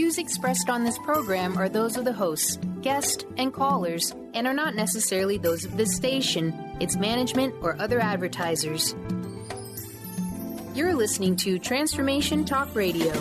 views expressed on this program are those of the hosts, guests, and callers, and are not necessarily those of this station, its management, or other advertisers. You're listening to Transformation Talk Radio.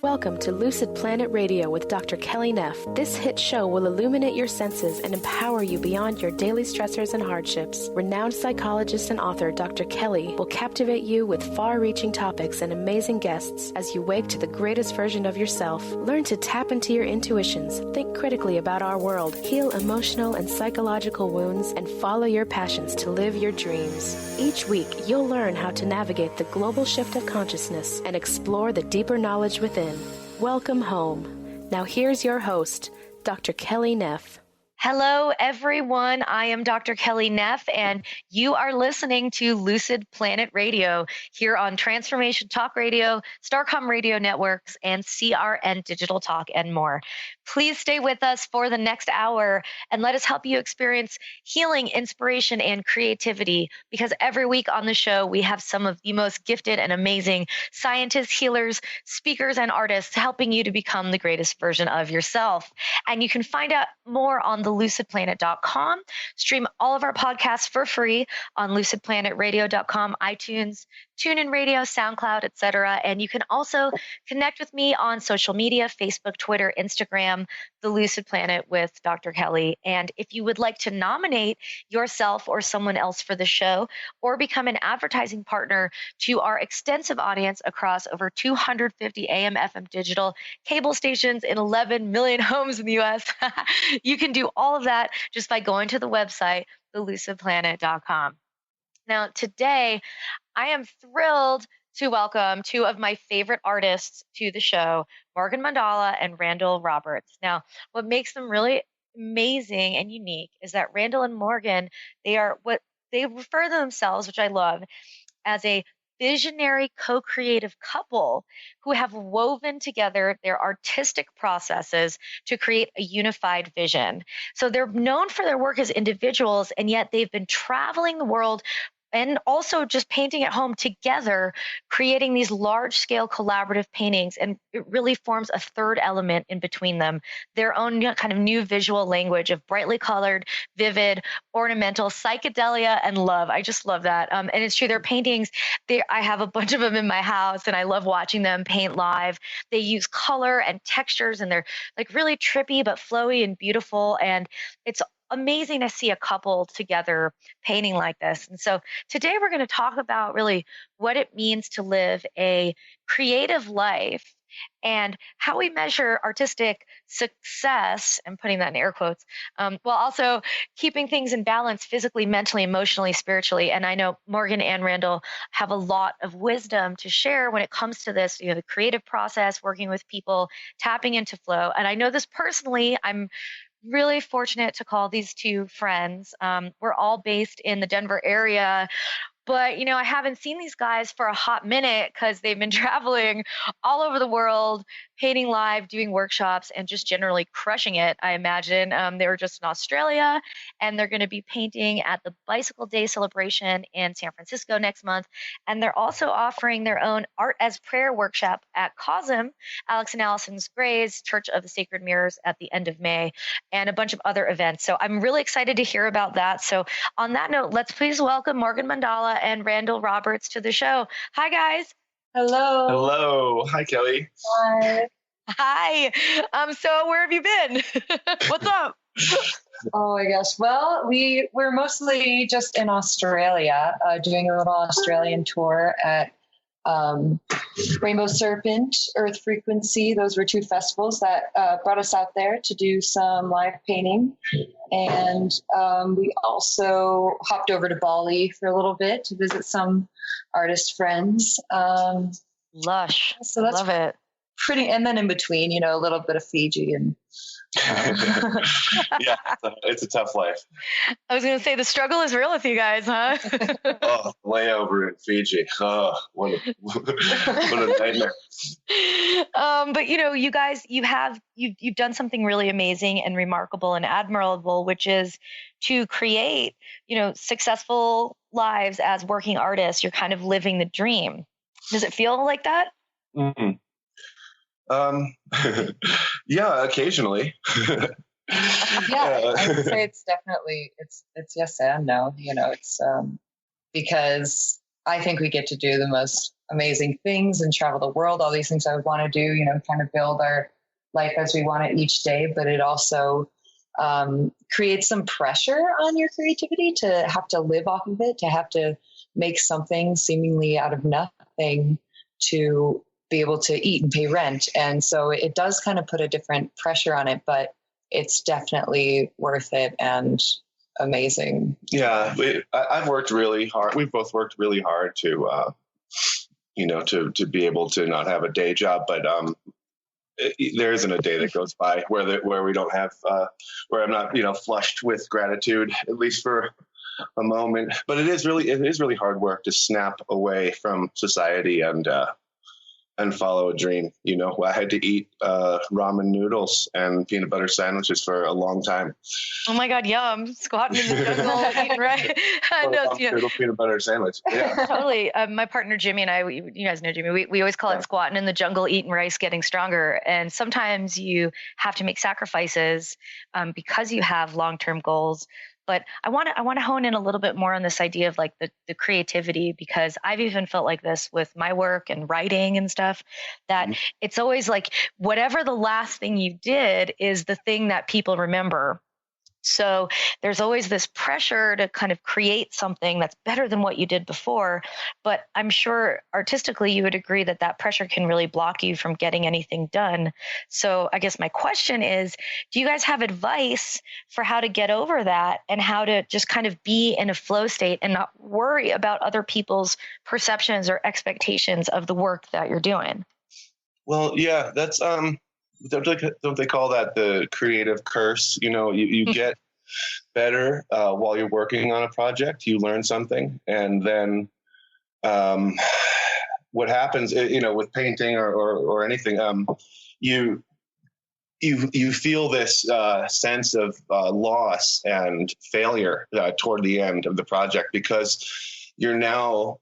Welcome to Lucid Planet Radio with Dr. Kelly Neff. This hit show will illuminate your senses and empower you beyond your daily stressors and hardships. Renowned psychologist and author Dr. Kelly will captivate you with far-reaching topics and amazing guests as you wake to the greatest version of yourself. Learn to tap into your intuitions, think critically about our world, heal emotional and psychological wounds, and follow your passions to live your dreams. Each week, you'll learn how to navigate the global shift of consciousness and explore the deeper knowledge within. Welcome home. Now here's your host, Dr. Kelly Neff. Hello, everyone. I am Dr. Kelly Neff, and you are listening to Lucid Planet Radio here on Transformation Talk Radio, Starcom Radio Networks, and CRN Digital Talk, and more. Please stay with us for the next hour and let us help you experience healing, inspiration, and creativity, because every week on the show, we have some of the most gifted and amazing scientists, healers, speakers, and artists helping you to become the greatest version of yourself. And you can find out more on the lucid-planet.com. Stream all of our podcasts for free on lucid-planet-radio.com, iTunes, TuneIn Radio, SoundCloud, etc. And you can also connect with me on social media, Facebook, Twitter, Instagram, The Lucid Planet with Dr. Kelly. And if you would like to nominate yourself or someone else for the show, or become an advertising partner to our extensive audience across over 250 AM, FM digital cable stations in 11 million homes in the U.S., you can do all of that just by going to the website, thelucidplanet.com. Now, today, I am thrilled to welcome two of my favorite artists to the show, Morgan Mandala and Randal Roberts. Now, what makes them really amazing and unique is that Randal and Morgan, they are what they refer to themselves, which I love, as a visionary co-creative couple who have woven together their artistic processes to create a unified vision. So they're known for their work as individuals, and yet they've been traveling the world and also just painting at home together, creating these large-scale collaborative paintings. And it really forms a third element in between them, their own kind of new visual language of brightly colored, vivid, ornamental, psychedelia, and love. I just love that. And it's true, their paintings, I have a bunch of them in my house, and I love watching them paint live. They use color and textures, and they're like really trippy but flowy and beautiful. And it's amazing to see a couple together painting like this. And so today we're going to talk about really what it means to live a creative life and how we measure artistic success, and putting that in air quotes, while also keeping things in balance physically, mentally, emotionally, spiritually. And I know Morgan and Randal have a lot of wisdom to share when it comes to this, the creative process, working with people, tapping into flow. And I know this personally, I'm really fortunate to call these two friends. We're all based in the Denver area, but, I haven't seen these guys for a hot minute because they've been traveling all over the world, painting live, doing workshops, and just generally crushing it, I imagine. They were just in Australia, and they're going to be painting at the Bicycle Day celebration in San Francisco next month. And they're also offering their own Art as Prayer workshop at COSM, Alex and Allison's Gray's Church of the Sacred Mirrors, at the end of May, and a bunch of other events. So I'm really excited to hear about that. So on that note, let's please welcome Morgan Mandala and Randal Roberts to the show. Hi, guys. Hello. Hello. Hi, Kelly. Hi. So where have you been? What's up? Oh my gosh. Well, we're mostly just in Australia, doing a little Australian tour at Rainbow Serpent, Earth Frequency. Those were two festivals that brought us out there to do some live painting. And we also hopped over to Bali for a little bit to visit some artist friends. Lush. So that's, love it. pretty, and then in between, a little bit of Fiji and. Yeah, it's a tough life. I was going to say the struggle is real with you guys, huh? Oh, layover in Fiji. Oh, what a nightmare. But you guys, you've done something really amazing and remarkable and admirable, which is to create, successful lives as working artists. You're kind of living the dream. Does it feel like that? Mm-hmm. Yeah, occasionally. Yeah, I would say it's definitely it's yes and no. It's because I think we get to do the most amazing things and travel the world. All these things I would want to do. Kind of build our life as we want it each day. But it also creates some pressure on your creativity to have to live off of it, to have to make something seemingly out of nothing to be able to eat and pay rent. And so it does kind of put a different pressure on it, but it's definitely worth it and amazing. Yeah, I've worked really hard. We've both worked really hard to be able to not have a day job, but there isn't a day that goes by where we don't have, where I'm not, flushed with gratitude, at least for a moment. But it is really hard work to snap away from society and follow a dream. I had to eat ramen noodles and peanut butter sandwiches for a long time. Oh my God, yum! Squatting in the jungle, eating right. Noodle peanut butter sandwich. Yeah, totally. My partner Jimmy and I, you guys know Jimmy. We always call it squatting in the jungle, eating rice, getting stronger. And sometimes you have to make sacrifices because you have long-term goals. But I want to hone in a little bit more on this idea of like the creativity, because I've even felt like this with my work and writing and stuff, that it's always like whatever the last thing you did is the thing that people remember. So there's always this pressure to kind of create something that's better than what you did before. But I'm sure artistically you would agree that that pressure can really block you from getting anything done. So I guess my question is, do you guys have advice for how to get over that and how to just kind of be in a flow state and not worry about other people's perceptions or expectations of the work that you're doing? Well, yeah, that's don't they call that the creative curse? You get better while you're working on a project. You learn something, and then what happens, with painting or anything, you feel this sense of loss and failure toward the end of the project, because you're now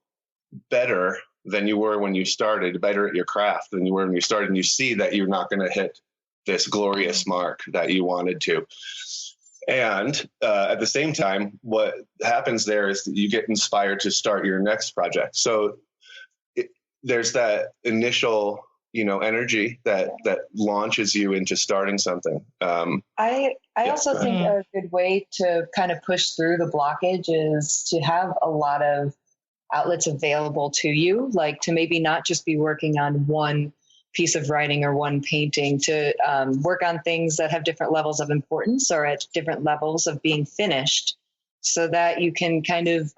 better than you were when you started, better at your craft than you were when you started, and you see that you're not going to hit this glorious mark that you wanted to. And at the same time, what happens there is that you get inspired to start your next project. So there's that initial, energy that launches you into starting something. I also think a good way to kind of push through the blockage is to have a lot of outlets available to you, like to maybe not just be working on one piece of writing or one painting, to work on things that have different levels of importance or at different levels of being finished, so that you can kind of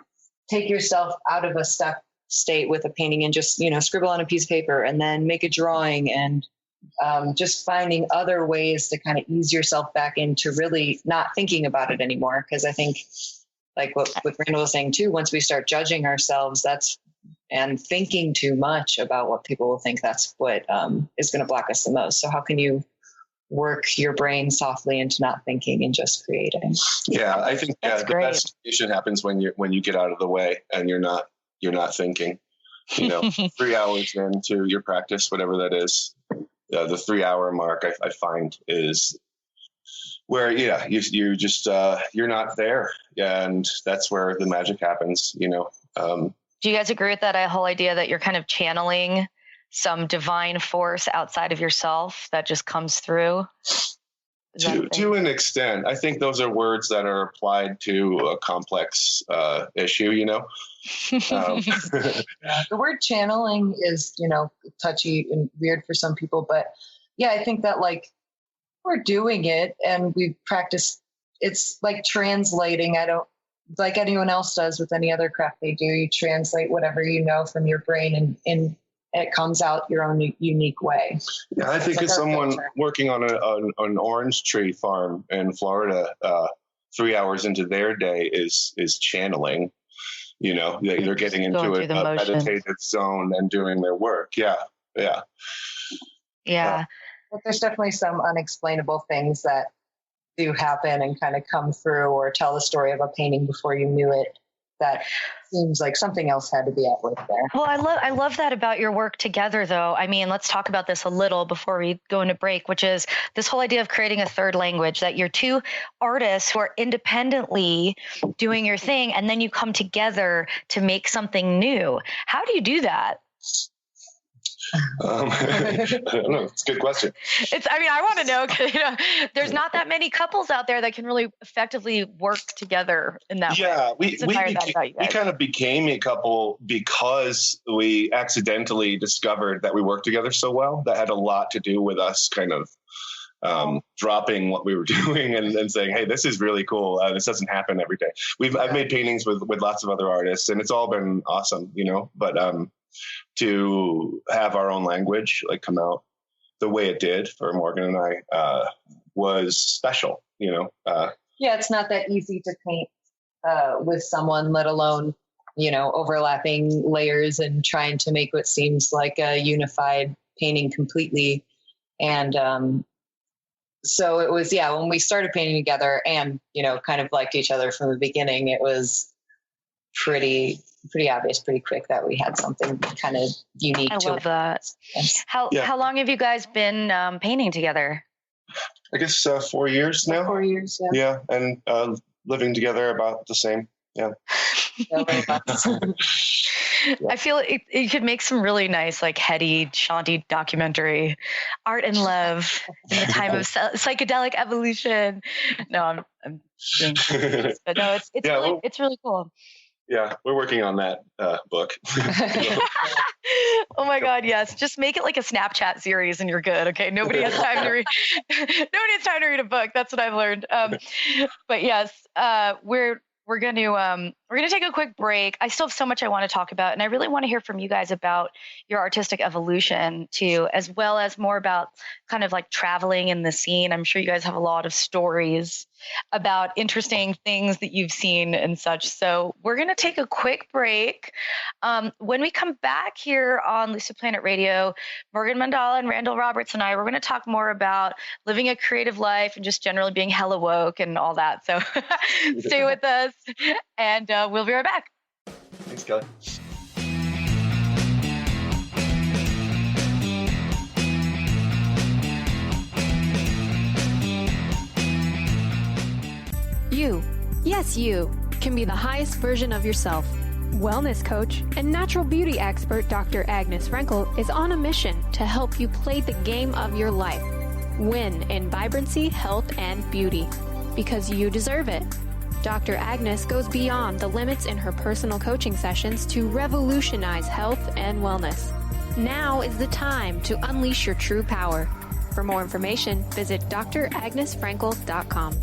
take yourself out of a stuck state with a painting and just, scribble on a piece of paper and then make a drawing, and just finding other ways to kind of ease yourself back into really not thinking about it anymore. Because I think, like what Randall was saying too, once we start judging ourselves, and thinking too much about what people will think, that's what is going to block us the most. So how can you work your brain softly into not thinking and just creating? Yeah, I think the best creation happens when you get out of the way and you're not thinking. 3 hours into your practice, whatever that is, the 3 hour mark, I find is where, you just, you're not there. And that's where the magic happens, Do you guys agree with that whole idea that you're kind of channeling some divine force outside of yourself that just comes through? To an extent. I think those are words that are applied to a complex issue, The word channeling is, touchy and weird for some people, but yeah, I think that like we're doing it and we practice. It's like translating. I don't, like anyone else does with any other craft they do, you translate whatever you know from your brain and it comes out your own unique way. Yeah, I think like as someone filter. working on an orange tree farm in Florida, 3 hours into their day is channeling. You know, they're getting into a meditative zone and doing their work. Yeah. But there's definitely some unexplainable things that do happen and kind of come through or tell the story of a painting before you knew it. That seems like something else had to be at work there. Well, I love that about your work together, though. I mean, let's talk about this a little before we go into break, which is this whole idea of creating a third language, that you're two artists who are independently doing your thing, and then you come together to make something new. How do you do that? I don't know. It's a good question. I want to know, because there's not that many couples out there that can really effectively work together in that way. Yeah, we kind of became a couple because we accidentally discovered that we worked together so well. That had a lot to do with us kind of dropping what we were doing and saying, hey, this is really cool. This doesn't happen every day. I've made paintings with lots of other artists, and it's all been awesome, but to have our own language come out the way it did for Morgan and I was special, it's not that easy to paint with someone, let alone, overlapping layers and trying to make what seems like a unified painting completely. And so it was, when we started painting together and, kind of liked each other from the beginning, it was pretty obvious pretty quick that we had something kind of unique. I love that. How long have you guys been painting together? I guess 4 years now. 4 years, yeah. And living together about the same. Yeah. I feel it could make some really nice, heady, jaunty documentary, art and love in the time of psychedelic evolution. No, I'm being serious, but no, it's really cool. Yeah, we're working on that book. Oh my God, yes! Just make it like a Snapchat series, and you're good. Okay, nobody has time to read. Nobody has time to read a book. That's what I've learned. But yes, we're going to take a quick break. I still have so much I want to talk about, and I really want to hear from you guys about your artistic evolution too, as well as more about kind of traveling in the scene. I'm sure you guys have a lot of stories about interesting things that you've seen and such. So we're going to take a quick break. When we come back here on Lucid Planet Radio, Morgan Mandala and Randal Roberts and I, we're going to talk more about living a creative life and just generally being hella woke and all that. So stay with us, and we'll be right back. Thanks, Kelly. You, yes you, can be the highest version of yourself. Wellness coach and natural beauty expert Dr. Agnes Frenkel is on a mission to help you play the game of your life. Win in vibrancy, health, and beauty. Because you deserve it. Dr. Agnes goes beyond the limits in her personal coaching sessions to revolutionize health and wellness. Now is the time to unleash your true power. For more information, visit dragnesfrankel.com.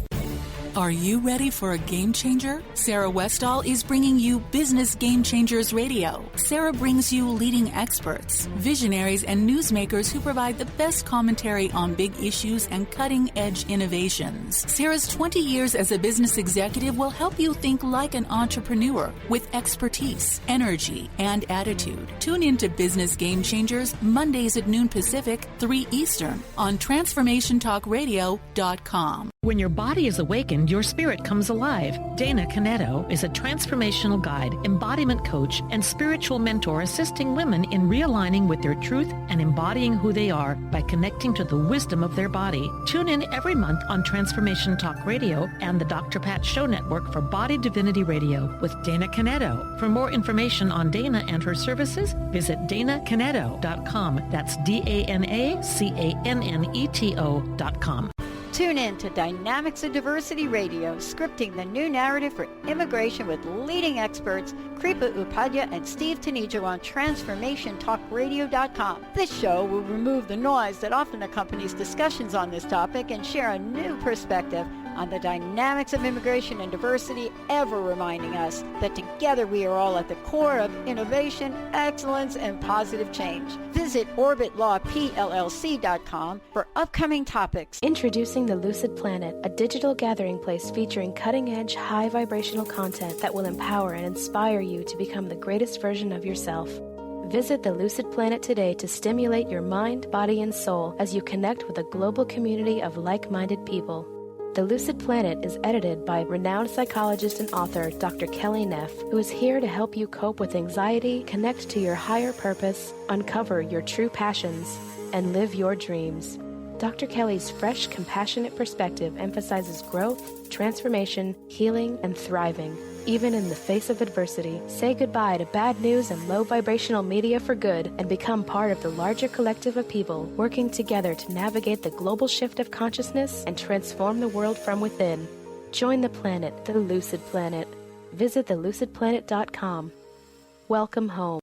Are you ready for a game changer? Sarah Westall is bringing you Business Game Changers Radio. Sarah brings you leading experts, visionaries, and newsmakers who provide the best commentary on big issues and cutting-edge innovations. Sarah's 20 years as a business executive will help you think like an entrepreneur with expertise, energy, and attitude. Tune in to Business Game Changers Mondays at noon Pacific, 3 Eastern on transformationtalkradio.com. When your body is awakened, your spirit comes alive. Dana Canetto is a transformational guide, embodiment coach, and spiritual mentor assisting women in realigning with their truth and embodying who they are by connecting to the wisdom of their body. Tune in every month on Transformation Talk Radio and the Dr. Pat Show Network for Body Divinity Radio with Dana Canetto. For more information on Dana and her services, visit danacanetto.com. That's DANACANNETO.com. Tune in to Dynamics of Diversity Radio, scripting the new narrative for immigration with leading experts Kripa Upadhyaya and Steve Tanijo on TransformationTalkRadio.com. This show will remove the noise that often accompanies discussions on this topic and share a new perspective on the dynamics of immigration and diversity, ever reminding us that together we are all at the core of innovation, excellence, and positive change. Visit orbitlawpllc.com for upcoming topics. Introducing the Lucid Planet, a digital gathering place featuring cutting-edge, high-vibrational content that will empower and inspire you to become the greatest version of yourself. Visit the Lucid Planet today to stimulate your mind, body, and soul as you connect with a global community of like-minded people. The Lucid Planet is edited by renowned psychologist and author Dr. Kelly Neff, who is here to help you cope with anxiety, connect to your higher purpose, uncover your true passions, and live your dreams. Dr. Kelly's fresh, compassionate perspective emphasizes growth, transformation, healing, and thriving. Even in the face of adversity, say goodbye to bad news and low vibrational media for good and become part of the larger collective of people working together to navigate the global shift of consciousness and transform the world from within. Join the planet, the Lucid Planet. Visit thelucidplanet.com. Welcome home.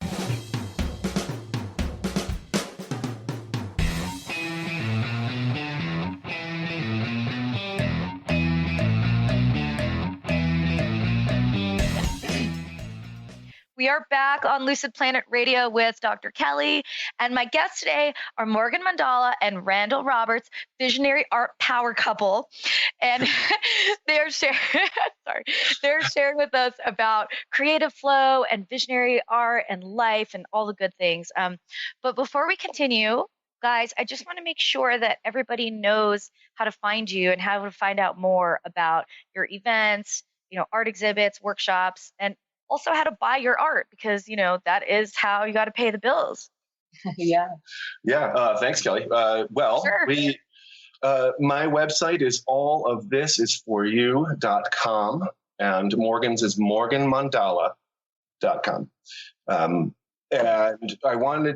We are back on Lucid Planet Radio with Dr. Kelly, and my guests today are Morgan Mandala and Randal Roberts, visionary art power couple, and they're sharing with us about creative flow and visionary art and life and all the good things. But before we continue, guys, I just want to make sure that everybody knows how to find you and how to find out more about your events, art exhibits, workshops, and also how to buy your art, because, that is how you got to pay the bills. Yeah. Thanks, Kelly. Sure. My website is allofthisisporyou.com, and Morgan's is morganmandala.com. And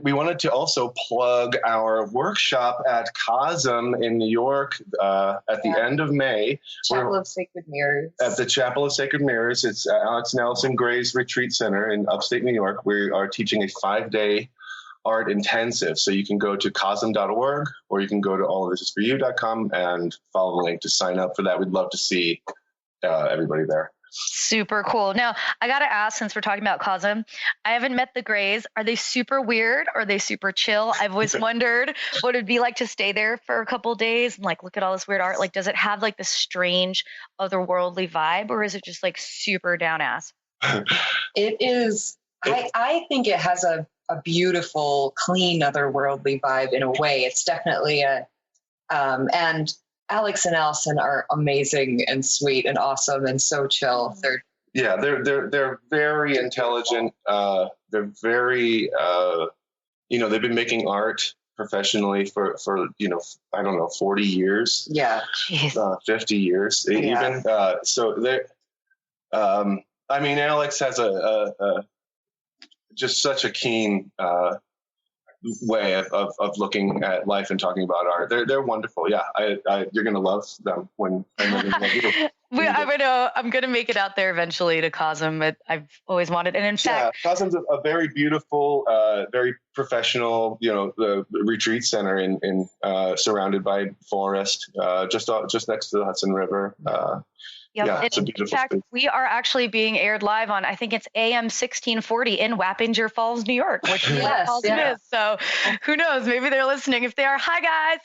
we wanted to also plug our workshop at COSM in New York at the end of May. Chapel of Sacred Mirrors. At the Chapel of Sacred Mirrors. It's Alex Nelson Gray's Retreat Center in upstate New York. We are teaching a 5-day art intensive. So you can go to cosm.org or you can go to allofthisisporyou.com and follow the link to sign up for that. We'd love to see everybody there. Super cool. Now, I got to ask, since we're talking about COSM, I haven't met the Grays. Are they super weird? Or are they super chill? I've always wondered what it'd be like to stay there for a couple of days and look at all this weird art. Does it have this strange otherworldly vibe, or is it just super down ass? It is. I think it has a beautiful, clean otherworldly vibe in a way. It's definitely and Alex and Allison are amazing and sweet and awesome and so chill. They're very intelligent. They're very, they've been making art professionally for 40 years. Yeah. 50 years even. So they're, Alex has just such a keen, way of looking at life and talking about art. They're wonderful. Yeah, you're gonna love them when they're gonna love you. I'm gonna make it out there eventually to COSM, but I've always wanted. And in fact, COSM's a very beautiful, very professional, the retreat center in surrounded by forest, just next to the Hudson River. It's a beautiful in fact, space. We are actually being aired live on, I think it's AM 1640 in Wappinger Falls, New York, which is what COSM is. So who knows? Maybe they're listening. If they are, hi guys.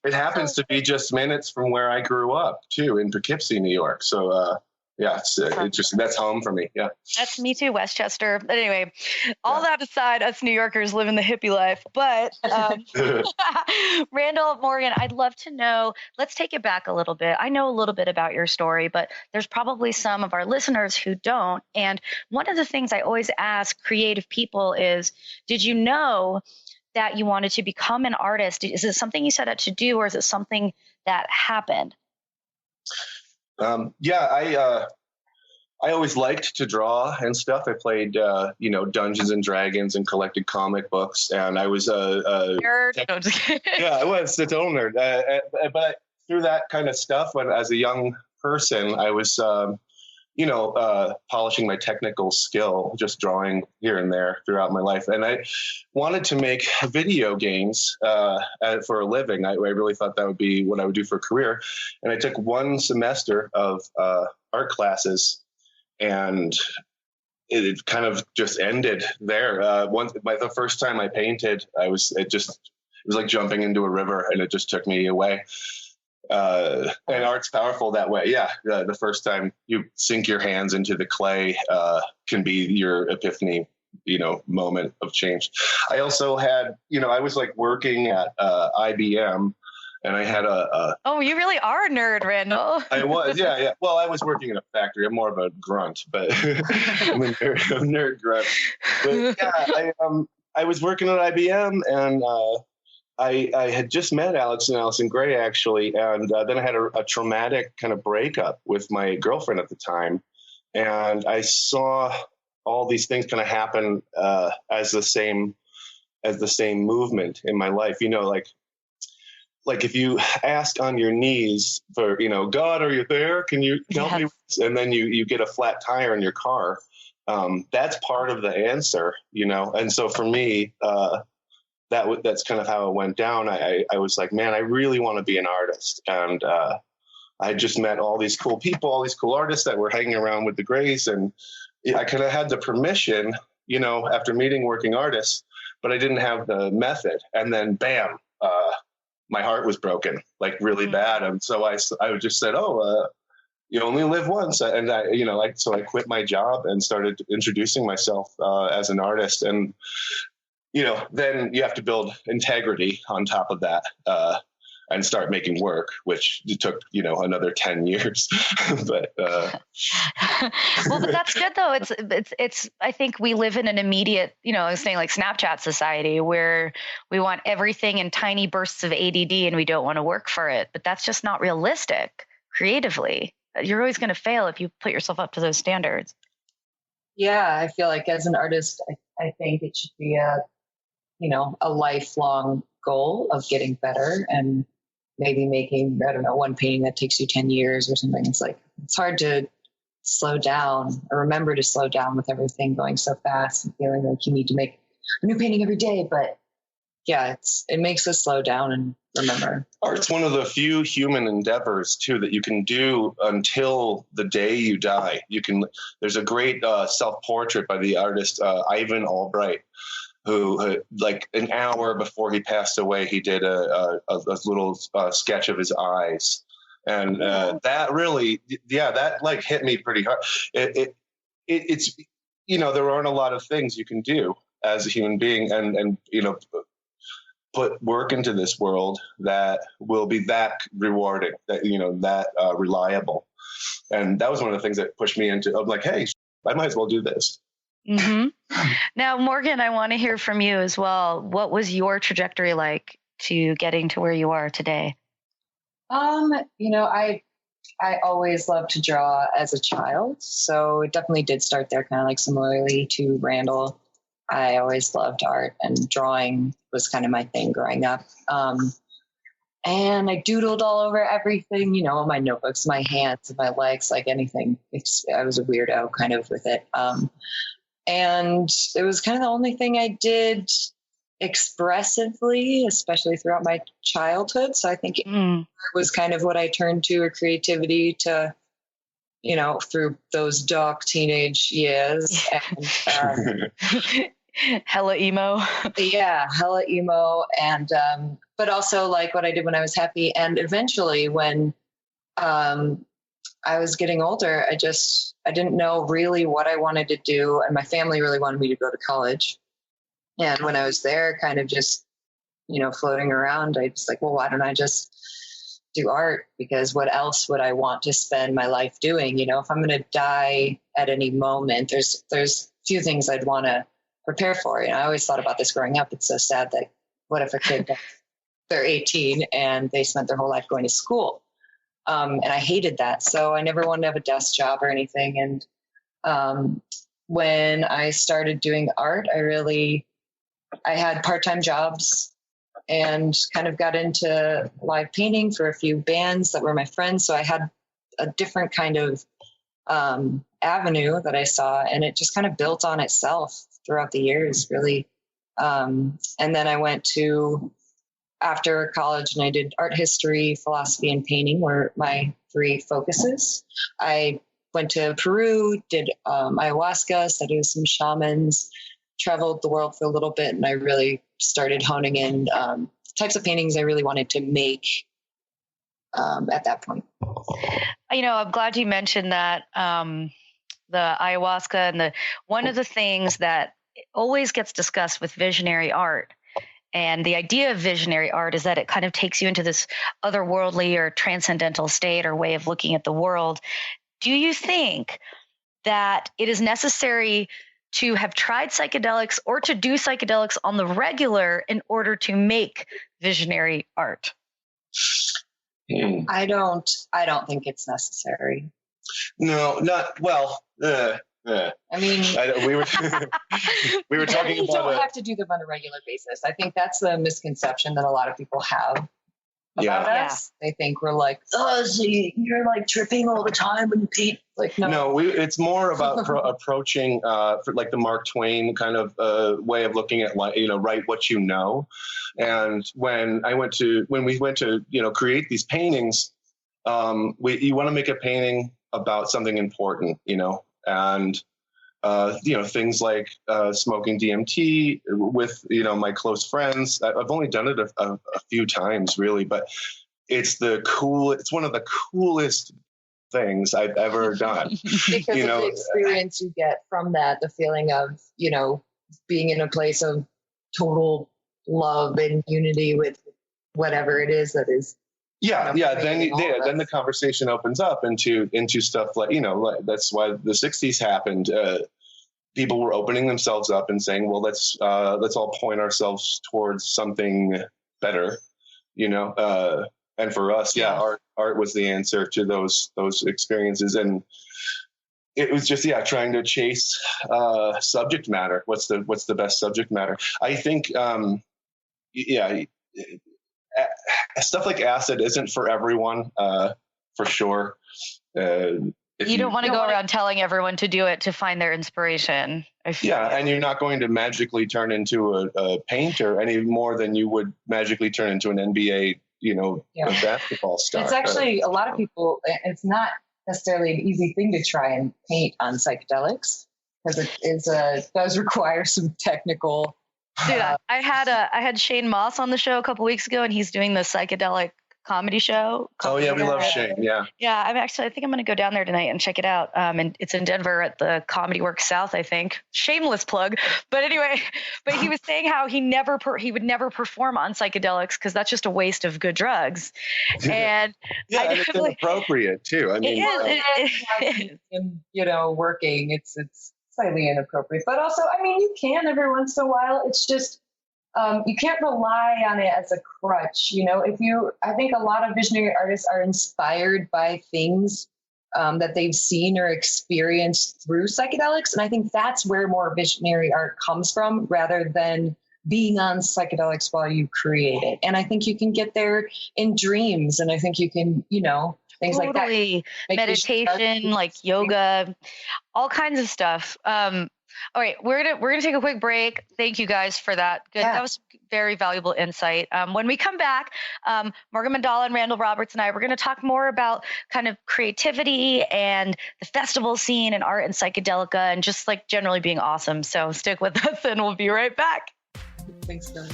It happens to be just minutes from where I grew up too, in Poughkeepsie, New York. So it's just, that's home for me. Yeah. That's me too, Westchester. But anyway, all that aside, us New Yorkers living the hippie life. But Randal, Morgan, I'd love to know, let's take it back a little bit. I know a little bit about your story, but there's probably some of our listeners who don't. And one of the things I always ask creative people is, did you know that you wanted to become an artist? Is it something you set out to do, or is it something that happened? I always liked to draw and stuff. I played, Dungeons and Dragons and collected comic books, and I was nerd. I was a total nerd. But through that kind of stuff, when as a young person, I was, polishing my technical skill, just drawing here and there throughout my life. And I wanted to make video games for a living. I really thought that would be what I would do for a career. And I took one semester of art classes, and it kind of just ended there. The first time I painted, it was like jumping into a river, and it just took me away. And art's powerful that way. Yeah. The first time you sink your hands into the clay can be your epiphany, moment of change. I also had, I was like working at IBM, and I had Oh, you really are a nerd, Randall. I was. Yeah. Well, I was working in a factory. I'm more of a grunt, but I'm a nerd grunt. But yeah, I was working at IBM, and I had just met Alex and Allison Gray, actually, and then I had a traumatic kind of breakup with my girlfriend at the time, and I saw all these things kind of happen as the same movement in my life. Like if you ask on your knees for, God, are you there? Can you help me? And then you get a flat tire in your car. That's part of the answer, And so for me, that's kind of how it went down. I was like, man, I really want to be an artist. And I just met all these cool people, all these cool artists that were hanging around with the Grays. And I kind of had the permission, after meeting working artists, but I didn't have the method. And then bam, my heart was broken, like really bad. And so I just said, you only live once. And so I quit my job and started introducing myself as an artist. And then you have to build integrity on top of that and start making work, which took, another 10 years. But well, but that's good though. It's, I think we live in an immediate, I was saying like Snapchat society where we want everything in tiny bursts of ADD and we don't want to work for it. But that's just not realistic creatively. You're always going to fail if you put yourself up to those standards. Yeah, I feel like as an artist, I think it should be a lifelong goal of getting better and maybe making, I don't know, one painting that takes you 10 years or something. It's hard to slow down or remember to slow down with everything going so fast and feeling like you need to make a new painting every day. But yeah, it makes us slow down and remember. Art's one of the few human endeavors too that you can do until the day you die. There's a great self-portrait by the artist Ivan Albright, who like an hour before he passed away, he did a little sketch of his eyes. And that really, that like hit me pretty hard. It's, there aren't a lot of things you can do as a human being and put work into this world that will be that rewarding, that reliable. And that was one of the things that pushed me into, I'm like, hey, I might as well do this. Mm-hmm. Now, Morgan, I want to hear from you as well. What was your trajectory like to getting to where you are today? I always loved to draw as a child. So it definitely did start there, kind of like similarly to Randall. I always loved art, and drawing was kind of my thing growing up. And I doodled all over everything, my notebooks, my hands, my legs, like anything. I was a weirdo kind of with it. And it was kind of the only thing I did expressively, especially throughout my childhood. So I think it was kind of what I turned to, or creativity to, through those dark teenage years. And, hella emo. Yeah, hella emo. And, but also like what I did when I was happy. And eventually when I was getting older, I didn't know really what I wanted to do. And my family really wanted me to go to college. And when I was there kind of just, floating around, I was like, well, why don't I just do art? Because what else would I want to spend my life doing? If I'm going to die at any moment, there's few things I'd want to prepare for. I always thought about this growing up. It's so sad that what if a kid, they're 18 and they spent their whole life going to school? And I hated that. So I never wanted to have a desk job or anything. And when I started doing art, I had part-time jobs and kind of got into live painting for a few bands that were my friends. So I had a different kind of avenue that I saw, and it just kind of built on itself throughout the years, really. And then I went to, after college, and I did art history, philosophy, and painting were my 3 focuses. I went to Peru, did ayahuasca, studied with some shamans, traveled the world for a little bit, and I really started honing in types of paintings I really wanted to make at that point. I'm glad you mentioned that, the ayahuasca, and one of the things that always gets discussed with visionary art, and the idea of visionary art, is that it kind of takes you into this otherworldly or transcendental state or way of looking at the world. Do you think that it is necessary to have tried psychedelics or to do psychedelics on the regular in order to make visionary art? I don't think it's necessary. No, not well. I mean, we were talking about. You don't have to do them on a regular basis. I think that's the misconception that a lot of people have about us. They think we're like, oh, so you're like tripping all the time when you paint. Like, no. It's more about approaching for like the Mark Twain kind of way of looking at, like, write what you know. And when we went to create these paintings, you want to make a painting about something important, and things like smoking DMT with my close friends. I've only done it a few times, really, but it's one of the coolest things I've ever done. Because of the experience you get from that, the feeling of being in a place of total love and unity with whatever it is that is. Then the conversation opens up into stuff like, that's why the 60s happened. People were opening themselves up and saying, well, let's all point ourselves towards something better, and for us, art was the answer to those experiences. And it was just, trying to chase subject matter. What's the best subject matter? I think, stuff like acid isn't for everyone, for sure. You don't want to go around telling everyone to do it to find their inspiration. And you're not going to magically turn into a painter any more than you would magically turn into an NBA, a basketball star. It's actually, a lot of people, it's not necessarily an easy thing to try and paint on psychedelics, because it does require some technical. Dude, I had Shane Moss on the show a couple weeks ago, and he's doing the psychedelic comedy show. Oh yeah, we love Shane. Yeah. Yeah, I think I'm going to go down there tonight and check it out. And it's in Denver at the Comedy Works South, I think. Shameless plug. But anyway, he was saying how he would never perform on psychedelics because that's just a waste of good drugs. And it's inappropriate too. I mean, it is. Working. It's slightly inappropriate, but also, I mean, you can every once in a while. It's just you can't rely on it as a crutch. I think a lot of visionary artists are inspired by things that they've seen or experienced through psychedelics, and I think that's where more visionary art comes from, rather than being on psychedelics while you create it. And I think you can get there in dreams, and I think you can, things like that. Meditation, like yoga, all kinds of stuff. All right, we're gonna take a quick break. Thank you guys for that. Good, that was very valuable insight. When we come back, Morgan Mandala and Randal Roberts and I, we're gonna talk more about kind of creativity and the festival scene and art and psychedelica and just like generally being awesome. So stick with us, and we'll be right back. Thanks, guys.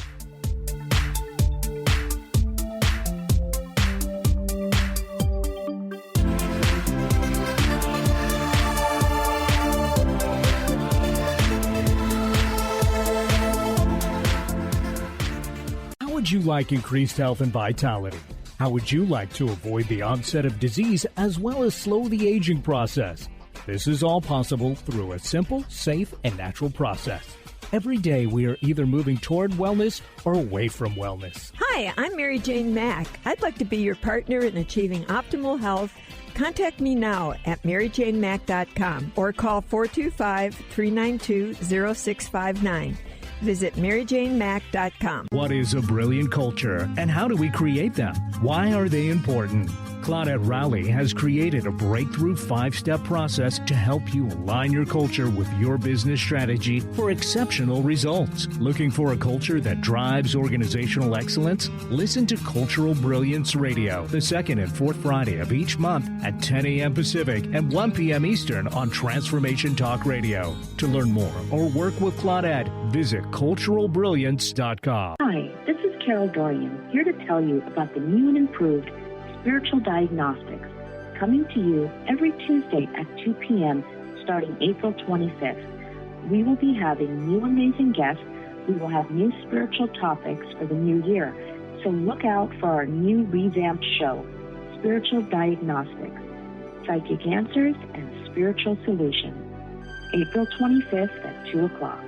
How would you like increased health and vitality? How would you like to avoid the onset of disease as well as slow the aging process? This is all possible through a simple, safe, and natural process. Every day we are either moving toward wellness or away from wellness. Hi, I'm Mary Jane Mack. I'd like to be your partner in achieving optimal health. Contact me now at maryjanemack.com or call 425-392-0659. Visit maryjanemack.com. What is a brilliant culture, and how do we create them? Why are they important? Claudette Rowley has created a breakthrough 5-step process to help you align your culture with your business strategy for exceptional results. Looking for a culture that drives organizational excellence? Listen to Cultural Brilliance Radio, the second and fourth Friday of each month at 10 a.m. Pacific and 1 p.m. Eastern on Transformation Talk Radio. To learn more or work with Claudette, visit culturalbrilliance.com. Hi, this is Carol Dorian, here to tell you about the new and improved Spiritual Diagnostics, coming to you every Tuesday at 2 p.m. starting April 25th. We will be having new amazing guests. We will have new spiritual topics for the new year. So look out for our new revamped show, Spiritual Diagnostics, Psychic Answers and Spiritual Solutions, April 25th at 2 o'clock.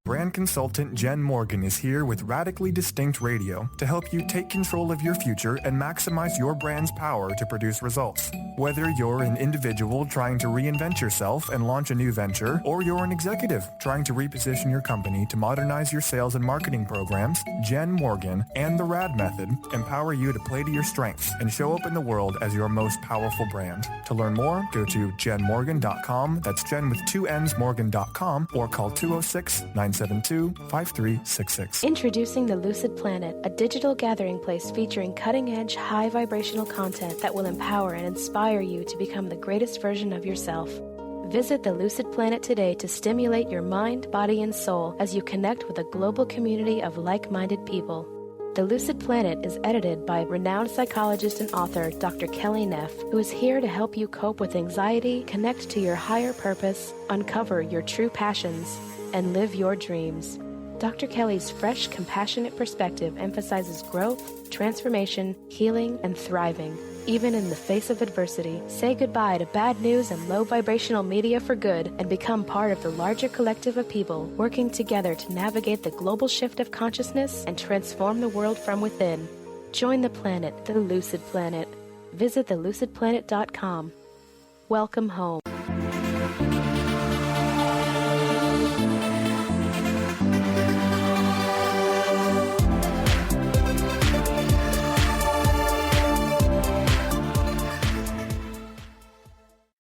Brand consultant Jen Morgan is here with Radically Distinct Radio to help you take control of your future and maximize your brand's power to produce results. Whether you're an individual trying to reinvent yourself and launch a new venture, or you're an executive trying to reposition your company to modernize your sales and marketing programs, Jen Morgan and the RAD method empower you to play to your strengths and show up in the world as your most powerful brand. To learn more, go to jenmorgan.com. That's Jen with 2 N's Morgan.com, or call 206-972-5366. Introducing the Lucid Planet, a digital gathering place featuring cutting-edge, high-vibrational content that will empower and inspire you to become the greatest version of yourself. Visit the Lucid Planet today to stimulate your mind, body, and soul as you connect with a global community of like-minded people. The Lucid Planet is edited by renowned psychologist and author Dr. Kelly Neff, who is here to help you cope with anxiety, connect to your higher purpose, uncover your true passions, and live your dreams. Dr. Kelly's fresh, compassionate perspective emphasizes growth, transformation, healing, and thriving, even in the face of adversity. Say goodbye to bad news and low vibrational media for good and become part of the larger collective of people working together to navigate the global shift of consciousness and transform the world from within. Join the planet, the Lucid Planet. Visit thelucidplanet.com. Welcome home.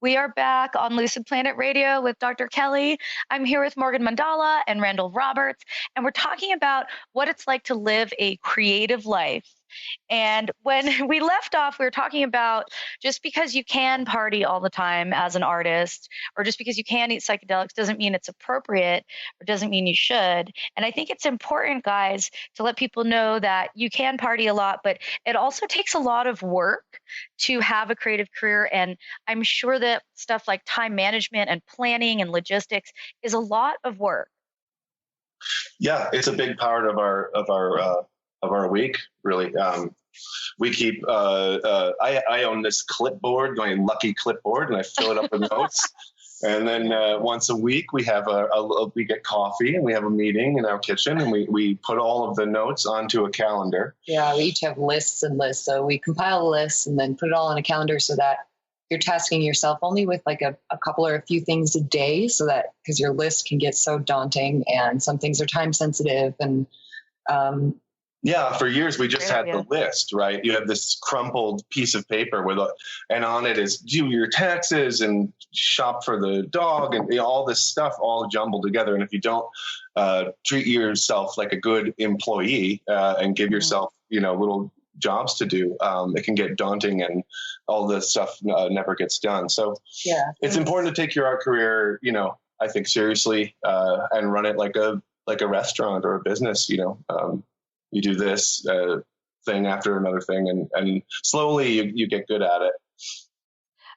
We are back on Lucid Planet Radio with Dr. Kelly. I'm here with Morgan Mandala and Randal Roberts, and we're talking about what it's like to live a creative life. And when we left off, we were talking about just because you can party all the time as an artist, or just because you can eat psychedelics doesn't mean it's appropriate, or doesn't mean you should. And I think it's important, guys, to let people know that you can party a lot, but it also takes a lot of work to have a creative career. And I'm sure that stuff like time management and planning and logistics is a lot of work. Yeah, it's a big part of our week, really. We keep, I own this clipboard, my lucky clipboard, and I fill it up with notes. And then once a week, we have we get coffee and we have a meeting in our kitchen, and we put all of the notes onto a calendar. Yeah, we each have lists and lists. So we compile lists and then put it all on a calendar so that you're tasking yourself only with like a couple or a few things a day, so that, because your list can get so daunting and some things are time sensitive. And yeah, for years we just had the list, right? You have this crumpled piece of paper and on it is do your taxes and shop for the dog and all this stuff all jumbled together. And if you don't treat yourself like a good employee and give yourself, little jobs to do, it can get daunting and all this stuff never gets done. So yeah, it's important to take your art career, I think seriously, and run it like a restaurant or a business, you do this thing after another thing, and slowly you get good at it.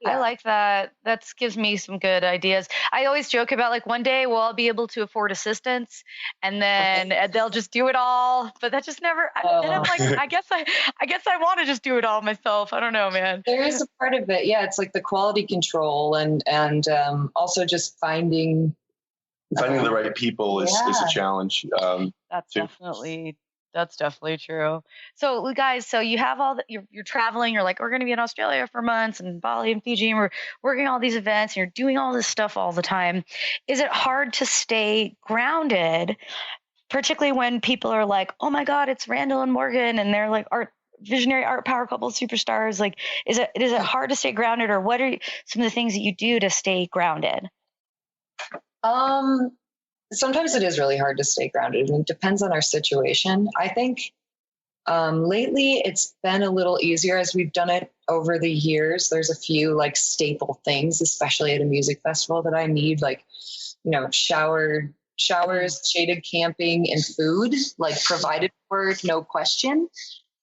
Yeah. I like that. That gives me some good ideas. I always joke about like one day we'll all be able to afford assistants, and then they'll just do it all. But that just never. Then I'm like, I guess I want to just do it all myself. I don't know, man. There is a part of it. Yeah, it's like the quality control and also just finding the right people is a challenge. That's definitely true. So guys, you have all that, you're traveling, you're like, we're going to be in Australia for months and Bali and Fiji, and we're working all these events and you're doing all this stuff all the time. Is it hard to stay grounded, particularly when people are like, oh my God, it's Randal and Morgan, and they're like art visionary art power couple superstars? Like, is it hard to stay grounded, or what are some of the things that you do to stay grounded? Sometimes it is really hard to stay grounded, and it depends on our situation. I think lately it's been a little easier as we've done it over the years. There's a few like staple things, especially at a music festival, that I need, like, you know, showers, shaded camping, and food, like provided for, no question.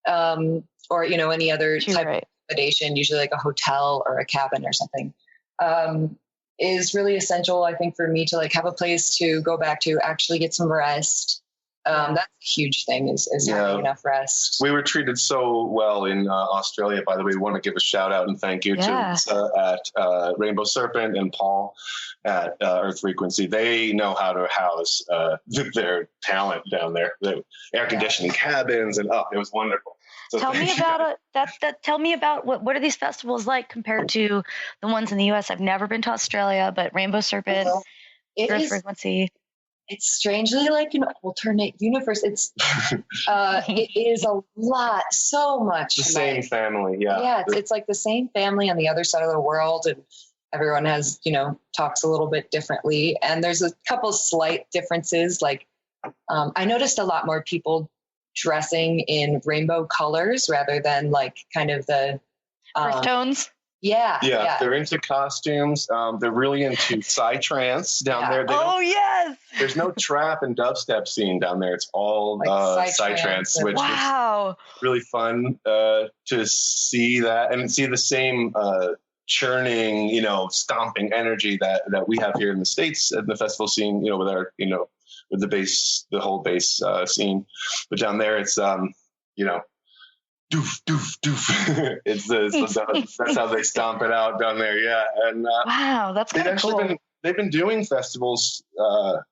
Or, you know, any other type of accommodation, usually like a hotel or a cabin or something, is really essential, I think, for me to like have a place to go back to, actually get some rest. That's a huge thing, is having enough rest. We were treated so well in Australia, by the way. We want to give a shout out and thank you to Lisa at Rainbow Serpent and Paul at Earth Frequency. They know how to house their talent down there. The air conditioning cabins, and it was wonderful. So tell me about tell me about what are these festivals like compared to the ones in the U.S. I've never been to Australia, but Rainbow Serpent, Earth Frequency. It's strangely like an alternate universe. It's it is a lot, so much. The same family, yeah. It's like the same family on the other side of the world, and everyone has, you know, talks a little bit differently. And there's a couple slight differences. Like I noticed a lot more people dressing in rainbow colors rather than like kind of the earth tones. Yeah. They're into costumes. They're really into psytrance down there. There's no trap and dubstep scene down there. It's all like psytrance, which is really fun to see that and see the same churning, you know, stomping energy that we have here in the States at the festival scene, you know, with our, you know, with the whole bass scene. But down there, it's, you know, doof, doof, doof. That's how they stomp it out down there. Yeah. And wow, that's kind of cool. They've been doing festivals.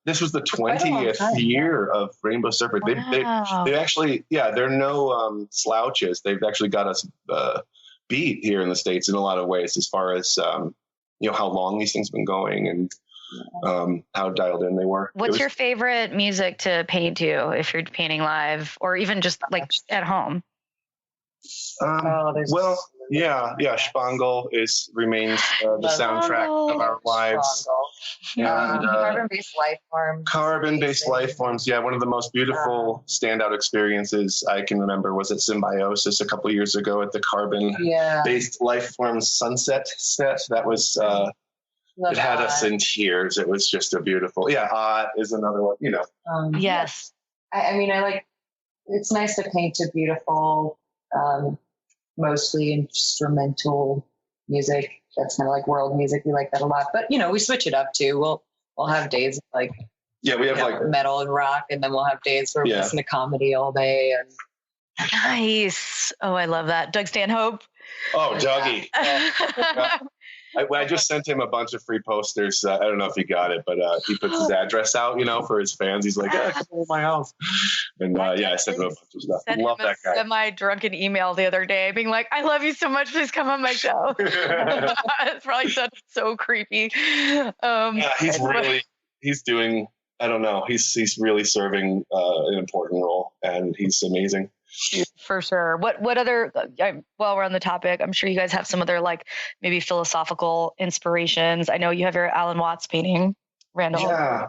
This was the 20th year of Rainbow Serpent. They actually, they're no slouches. They've actually got us beat here in the States in a lot of ways, as far as, you know, how long these things have been going and how dialed in they were. What's your favorite music to paint to if you're painting live, or even just like at home? Spangle remains the soundtrack of our lives. And carbon-based life forms. Carbon-based life forms. Yeah, one of the most beautiful standout experiences I can remember was at Symbiosis a couple of years ago at the carbon-based life forms sunset set. That was it had us in tears. It was just a beautiful. Is another one. You know. Yes. I mean, I like. It's nice to paint to beautiful. Mostly instrumental music. That's kind of like world music. We like that a lot, but you know, we switch it up too. We'll have days like we have like metal and rock, and then we'll have days where we listen to comedy all day. And nice. Oh, I love that. Doug Stanhope. Oh, Dougie. I just sent him a bunch of free posters. I don't know if he got it, but he puts his address out, you know, for his fans. He's like, come over my house. And I sent him a bunch of stuff. Love that guy. Semi-drunken email the other day being like, I love you so much. Please come on my show. It's probably so creepy. He's doing, I don't know. He's really serving an important role, and he's amazing. For sure. What other, while we're on the topic, I'm sure you guys have some other like maybe philosophical inspirations. I know you have your Alan Watts painting, Randall. Yeah.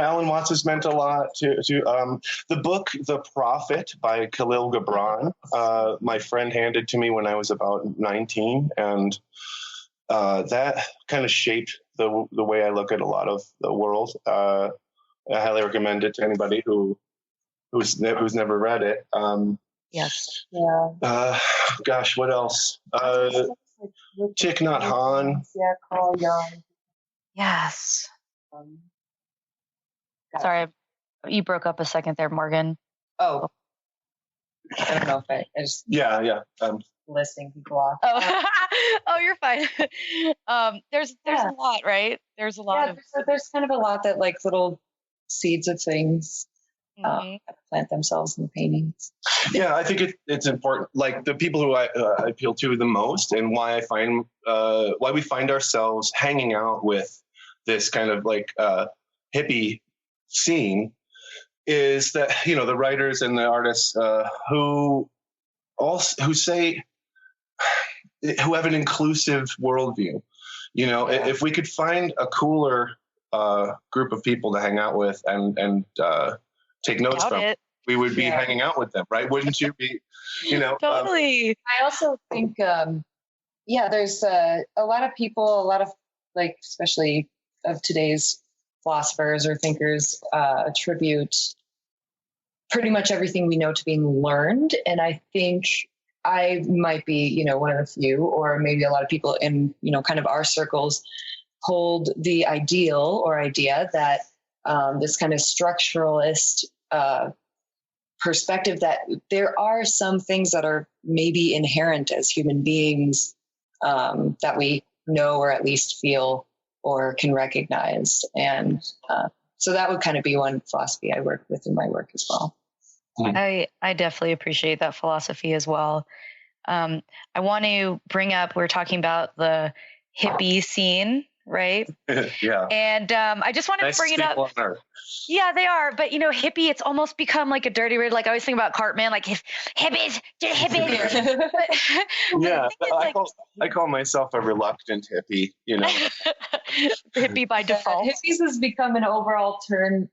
Alan Watts has meant a lot to the book, The Prophet by Khalil Gibran. My friend handed to me when I was about 19, and that kind of shaped the way I look at a lot of the world. I highly recommend it to anybody who's never read it. Yes. Yeah. Gosh, what else? Thich Nhat Hanh. Yeah, Carl Jung. Yes. Sorry, you broke up a second there, Morgan. Oh. I don't know if I just... Yeah. Listing people off. Oh, you're fine. There's a lot, right? There's a lot there's kind of a lot that like little seeds of things plant themselves in the paintings. Yeah, I think it's important. Like the people who I appeal to the most, and why we find ourselves hanging out with this kind of like hippie scene, is that, you know, the writers and the artists who who have an inclusive worldview. You know, if we could find a cooler group of people to hang out with and take notes from, we would be hanging out with them, right? Wouldn't you be? You know, totally. I also think, there's a lot of people, like, especially of today's philosophers or thinkers, attribute pretty much everything we know to being learned. And I think I might be, you know, one of the few, or maybe a lot of people in, you know, kind of our circles hold the ideal or idea that this kind of structuralist perspective that there are some things that are maybe inherent as human beings that we know or at least feel or can recognize. And so that would kind of be one philosophy I work with in my work as well. I definitely appreciate that philosophy as well. I want to bring up, we're talking about the hippie scene, right? Yeah. And I just want to bring it up. Yeah, they are. But, you know, hippie, it's almost become like a dirty word. Like I always think about Cartman, like hippies, hippies. Yeah, I call myself a reluctant hippie, you know. Hippie by default. Hippies has become an overall term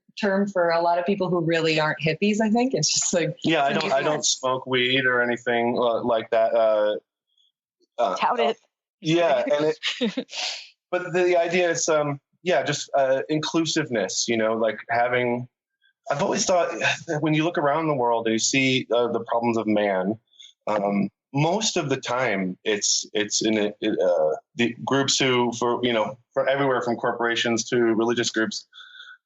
for a lot of people who really aren't hippies, I think. It's just like... Yeah, I don't smoke weed or anything like that. Tout it. Yeah, and but the idea is, just inclusiveness, you know, like having, I've always thought when you look around the world and you see the problems of man, most of the time it's in the groups who, for everywhere from corporations to religious groups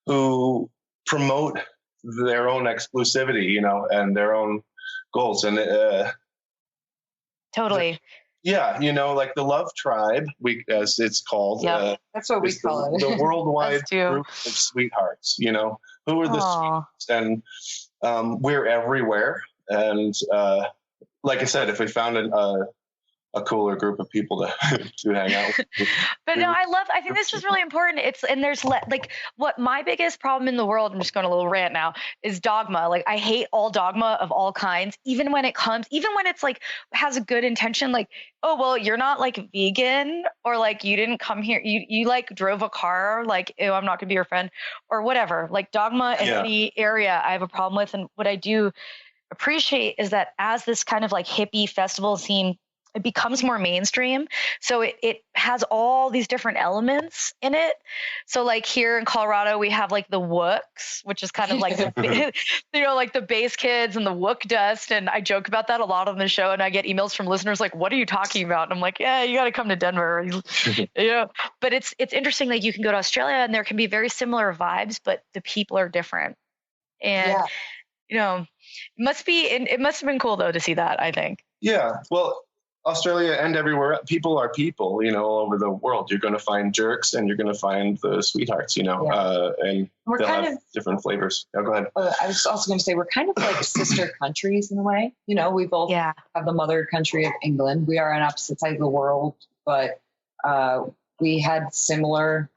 who promote their own exclusivity, you know, and their own goals. And totally. Yeah, you know, like the Love Tribe, as it's called. Yeah, that's what we call it. The worldwide group of sweethearts, you know, who are the sweethearts. And we're everywhere. And like I said, if we found a cooler group of people to hang out with. But no, I think this is really important. What my biggest problem in the world, I'm just going a little rant now, is dogma. Like I hate all dogma of all kinds, even when it's like has a good intention, like, oh, well, you're not like vegan, or like you didn't come here, you like drove a car, like, ew, I'm not gonna be your friend, or whatever. Like dogma in any area I have a problem with. And what I do appreciate is that as this kind of like hippie festival scene, it becomes more mainstream. So it has all these different elements in it. So like here in Colorado, we have like the Wooks, which is kind of like, like the bass kids and the Wook dust. And I joke about that a lot on the show. And I get emails from listeners like, what are you talking about? And I'm like, yeah, you got to come to Denver. Yeah. But it's interesting. Like you can go to Australia and there can be very similar vibes, but the people are different. And, you know, it must have been cool though to see that, I think. Yeah. Well, Australia and everywhere, people are people, you know, all over the world. You're going to find jerks and you're going to find the sweethearts, you know, and they'll have different flavors. Go ahead. I was also going to say, we're kind of like sister countries in a way. You know, we both have the mother country of England. We are on opposite sides of the world, but we had similar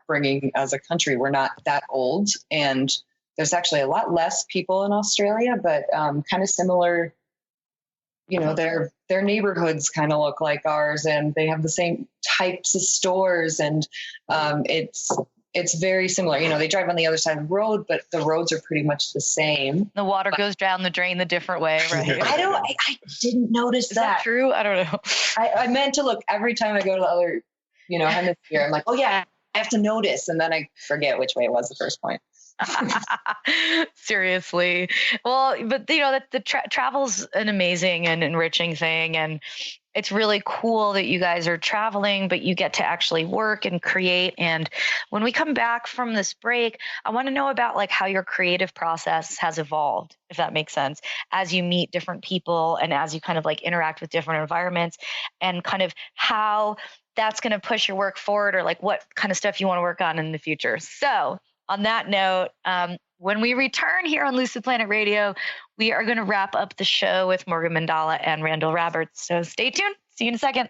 bringing as a country. We're not that old. And there's actually a lot less people in Australia, but kind of similar. You know, their neighborhoods kind of look like ours, and they have the same types of stores, and it's very similar. You know, they drive on the other side of the road, but the roads are pretty much the same. The water goes down the drain the different way, right? I didn't notice Is that true? I don't know. I meant to look every time I go to the other, you know, hemisphere. I'm like, oh yeah, I have to notice, and then I forget which way it was the first point. Seriously. Well, but you know that the travel's an amazing and enriching thing, and it's really cool that you guys are traveling, but you get to actually work and create. And when we come back from this break, I want to know about like how your creative process has evolved, if that makes sense, as you meet different people and as you kind of like interact with different environments, and kind of how that's going to push your work forward, or like what kind of stuff you want to work on in the future. So on that note, when we return here on Lucid Planet Radio, we are going to wrap up the show with Morgan Mandala and Randal Roberts. So stay tuned. See you in a second.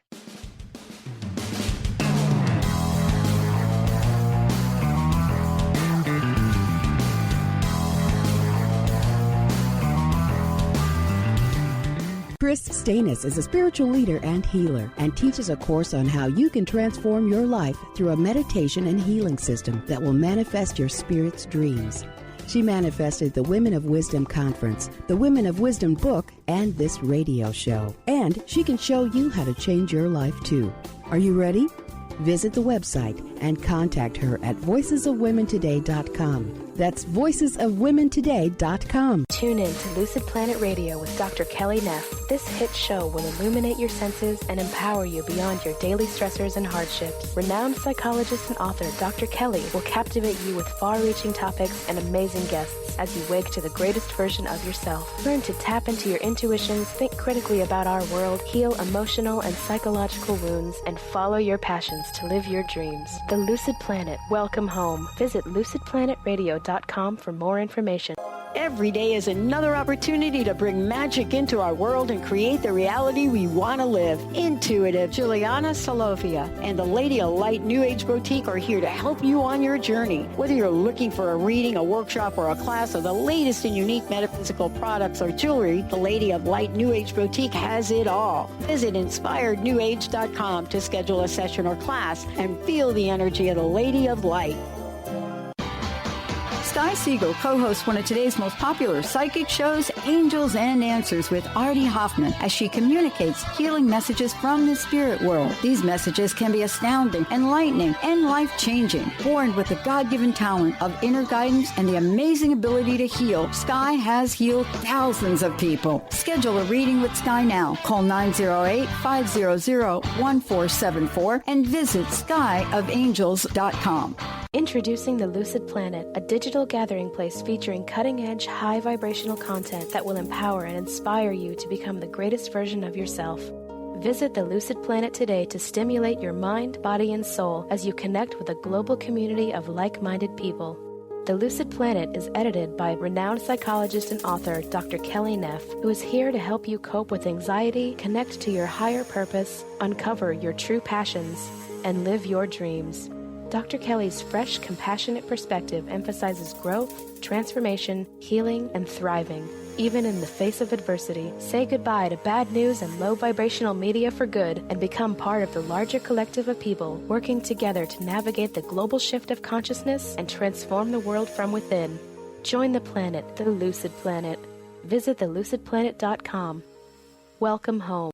Chris Stanis is a spiritual leader and healer and teaches a course on how you can transform your life through a meditation and healing system that will manifest your spirit's dreams. She manifested the Women of Wisdom Conference, the Women of Wisdom book, and this radio show. And she can show you how to change your life too. Are you ready? Visit the website and contact her at voicesofwomentoday.com. That's voicesofwomentoday.com. Tune in to Lucid Planet Radio with Dr. Kelly Neff. This hit show will illuminate your senses and empower you beyond your daily stressors and hardships. Renowned psychologist and author Dr. Kelly will captivate you with far-reaching topics and amazing guests as you wake to the greatest version of yourself. Learn to tap into your intuitions, think critically about our world, heal emotional and psychological wounds, and follow your passions to live your dreams. The Lucid Planet. Welcome home. Visit lucid-planet-radio.com for more information. Every day is another opportunity to bring magic into our world and create the reality we want to live. Intuitive Juliana Solovia and the Lady of Light New Age Boutique are here to help you on your journey. Whether you're looking for a reading, a workshop, or a class of the latest and unique metaphysical products or jewelry, the Lady of Light New Age Boutique has it all. Visit inspirednewage.com to schedule a session or class and feel the energy of the Lady of Light. Sky Siegel co-hosts one of today's most popular psychic shows, Angels and Answers with Artie Hoffman, as she communicates healing messages from the spirit world. These messages can be astounding, enlightening, and life-changing. Born with the God-given talent of inner guidance and the amazing ability to heal, Sky has healed thousands of people. Schedule a reading with Sky now. Call 908-500-1474 and visit skyofangels.com. Introducing the Lucid Planet, a digital gathering place featuring cutting-edge, high vibrational content that will empower and inspire you to become the greatest version of yourself. Visit the Lucid Planet today to stimulate your mind, body, and soul as you connect with a global community of like-minded people. The Lucid Planet is edited by renowned psychologist and author Dr. Kelly Neff, who is here to help you cope with anxiety, connect to your higher purpose, uncover your true passions, and live your dreams. Dr. Kelly's fresh, compassionate perspective emphasizes growth, transformation, healing, and thriving, even in the face of adversity. Say goodbye to bad news and low vibrational media for good and become part of the larger collective of people working together to navigate the global shift of consciousness and transform the world from within. Join the planet, the Lucid Planet. Visit thelucidplanet.com. Welcome home.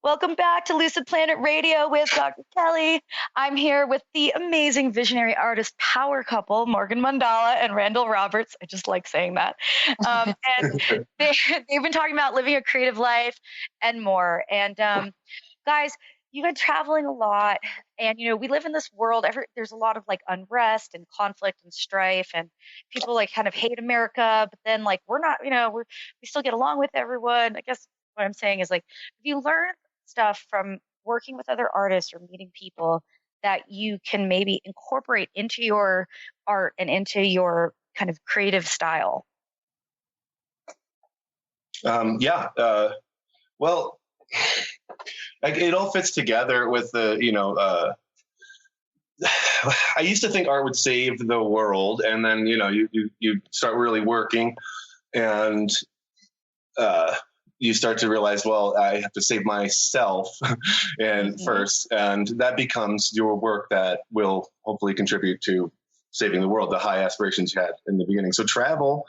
Welcome back to Lucid Planet Radio with Dr. Kelly. I'm here with the amazing visionary artist power couple, Morgan Mandala and Randal Roberts. I just like saying that. And they've been talking about living a creative life and more. And guys, you've been traveling a lot. And, you know, we live in this world, there's a lot of like unrest and conflict and strife, and people like kind of hate America, but then like we're not, you know, we still get along with everyone. I guess what I'm saying is like, if you learn stuff from working with other artists or meeting people that you can maybe incorporate into your art and into your kind of creative style. Well, like it all fits together with the, you know, I used to think art would save the world, and then, you know, you start really working and, you start to realize, well, I have to save myself and first, and that becomes your work that will hopefully contribute to saving the world, the high aspirations you had in the beginning. So travel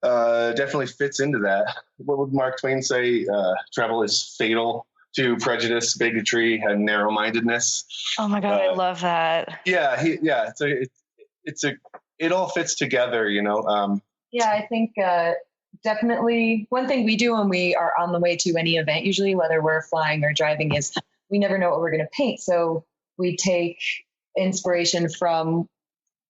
definitely fits into that. What would Mark Twain say? Travel is fatal to prejudice, bigotry, and narrow-mindedness. Oh my God, I love that. Yeah, it all fits together, you know. Yeah, I think definitely one thing we do when we are on the way to any event, usually whether we're flying or driving, is we never know what we're going to paint. So we take inspiration from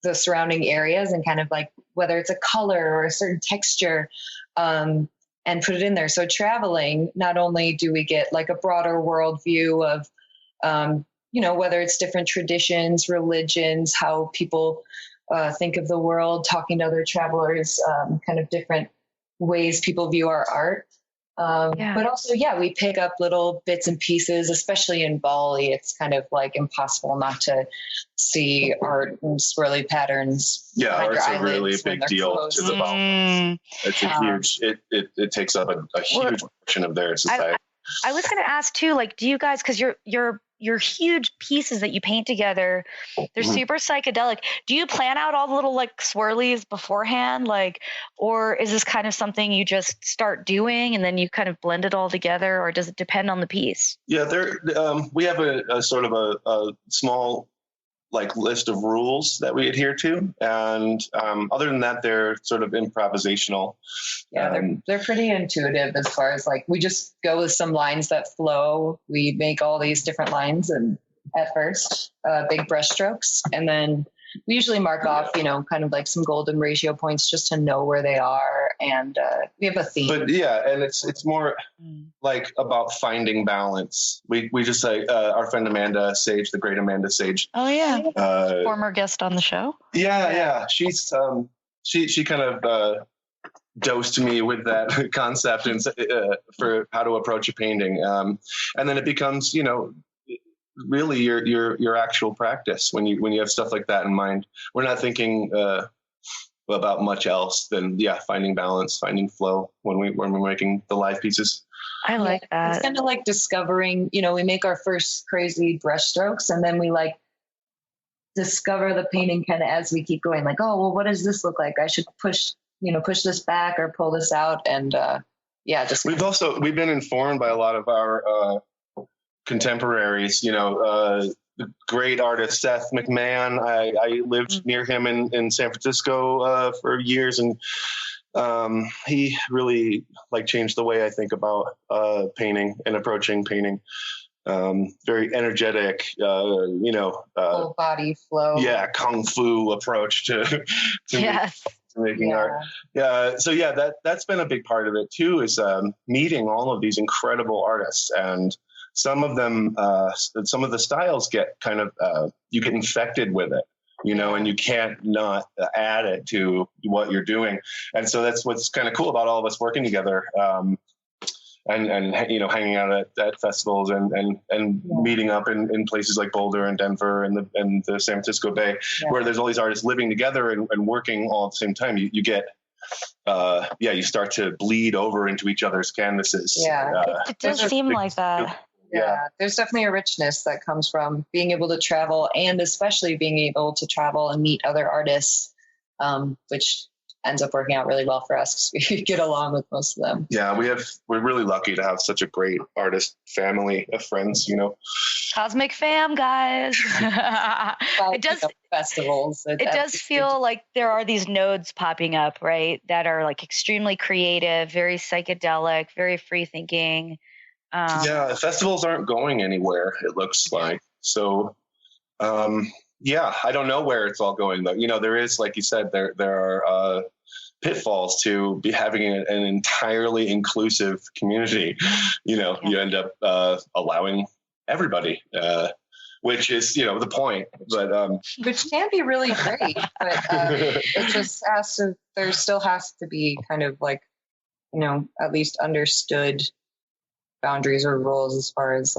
the surrounding areas and kind of like whether it's a color or a certain texture, and put it in there. So traveling, not only do we get like a broader world view of, you know, whether it's different traditions, religions, how people think of the world, talking to other travelers, kind of different ways people view our art. But also, we pick up little bits and pieces, especially in Bali. It's kind of like impossible not to see art and swirly patterns. Yeah, art's a really big deal to the Balinese. It's a huge, it takes up a huge portion of their society. I was going to ask too, like, do you guys, because your huge pieces that you paint together, they're super psychedelic. Do you plan out all the little like swirlies beforehand? Like, or is this kind of something you just start doing and then you kind of blend it all together, or does it depend on the piece? Yeah, we have a sort of a small like list of rules that we adhere to. And other than that, they're sort of improvisational. Yeah, they're pretty intuitive as far as like, we just go with some lines that flow. We make all these different lines and at first, big brush strokes. And then we usually mark off, kind of like some golden ratio points just to know where they are. And we have a theme. But and it's more like about finding balance. We just like our friend Amanda Sage, the great Amanda Sage. Oh yeah, former guest on the show. Yeah. She's she kind of dosed me with that concept and for how to approach a painting, and then it becomes really your actual practice when you have stuff like that in mind. We're not thinking about much else than finding balance, finding flow when we're making the live pieces. I like that. It's kind of like discovering, we make our first crazy brush strokes and then we like discover the painting kind of as we keep going, like, oh, well, what does this look like? I should push this back or pull this out. And we've been informed by a lot of our contemporaries, the great artist Seth McMahon. I lived near him in San Francisco for years, and he really changed the way I think about painting and approaching painting. Very energetic, full body flow. Yeah, kung fu approach to making art. That's been a big part of it too, is meeting all of these incredible artists. And some of them, some of the styles get kind of, you get infected with it, and you can't not add it to what you're doing. And so that's what's kind of cool about all of us working together, and hanging out at festivals and meeting up in places like Boulder and Denver and the San Francisco Bay, where there's all these artists living together and working all at the same time. You get, you start to bleed over into each other's canvases. It does seem like that. Yeah, there's definitely a richness that comes from being able to travel, and especially being able to travel and meet other artists, which ends up working out really well for us because we get along with most of them. Yeah, we're really lucky to have such a great artist family of friends, Cosmic fam, guys. It does festivals. It does feel like there are these nodes popping up, right? That are like extremely creative, very psychedelic, very free thinking. Festivals aren't going anywhere, it looks like. So, I don't know where it's all going though. There is, like you said, there are pitfalls to be having an entirely inclusive community. You end up allowing everybody, which is, the point. But which can be really great, but it just there still has to be kind of like, at least understood boundaries or rules as far as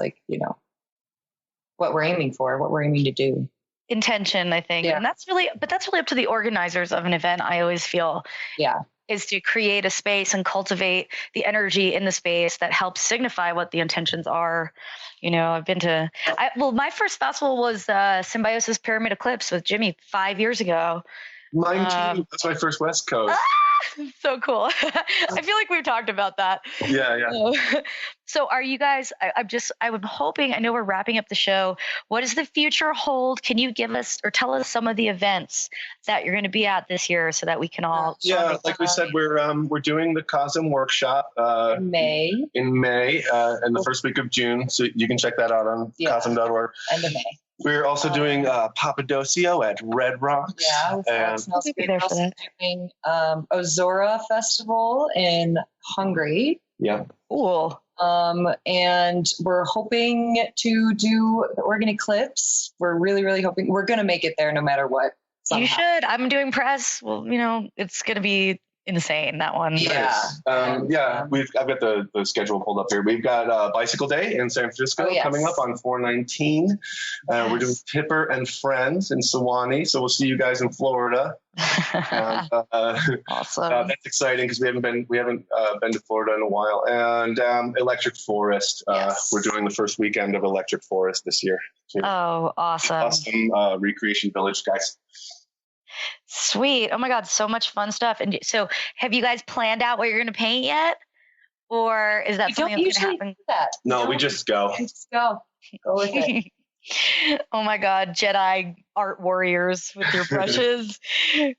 what we're aiming for, what we're aiming to do. Intention, I think. And that's really up to the organizers of an event, I always feel. Is to create a space and cultivate the energy in the space that helps signify what the intentions are. I've been to, my first festival was Symbiosis Pyramid Eclipse with Jimmy 5 years ago. Mine too. That's my first West Coast. So cool. I feel like we've talked about that. Yeah. So are you guys, I'm hoping, I know we're wrapping up the show. What does the future hold? Can you give us or tell us some of the events that you're going to be at this year so that we can all. Like we said, we're doing the COSM workshop in May in the first week of June. So you can check that out on COSM.org. End of May. We're also doing Papadosio at Red Rocks. Yeah, we're also doing Ozora Festival in Hungary. Yeah. Cool. And we're hoping to do the Oregon Eclipse. We're really, really hoping we're going to make it there no matter what. Somehow. You should. I'm doing press. Well, it's going to be insane, that one. Yeah. I've got the schedule pulled up here. We've got Bicycle Day in San Francisco coming up on 4/19. We're doing Tipper and Friends in Sewanee, so we'll see you guys in Florida. Awesome. That's exciting because we haven't been to Florida in a while. And Electric Forest. We're doing the first weekend of Electric Forest this year. Oh, awesome. Recreation Village, guys. Sweet. Oh my God, so much fun stuff. And so have you guys planned out what you're going to paint yet? Or is that something that's going to happen? No, we just go. Go with it. Oh my God, Jedi art warriors with your brushes,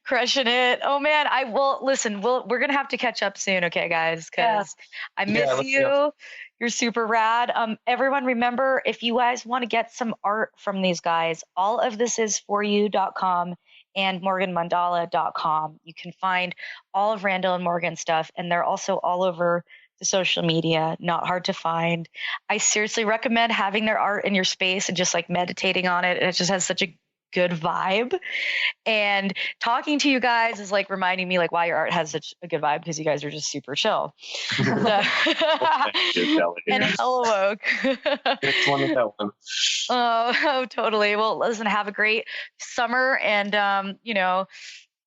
crushing it. Oh man, we're going to have to catch up soon. Okay, guys, because I miss you. Go. You're super rad. Everyone remember, if you guys want to get some art from these guys, all of this is foryou.com and morganmandala.com. You can find all of Randall and Morgan's stuff, and they're also all over the social media, not hard to find. I seriously recommend having their art in your space and just like meditating on it. It just has such a good vibe. And talking to you guys is like reminding me like why your art has such a good vibe, because you guys are just super chill. And hella woke. It's one of that one. Oh, totally. Well, listen, have a great summer. And,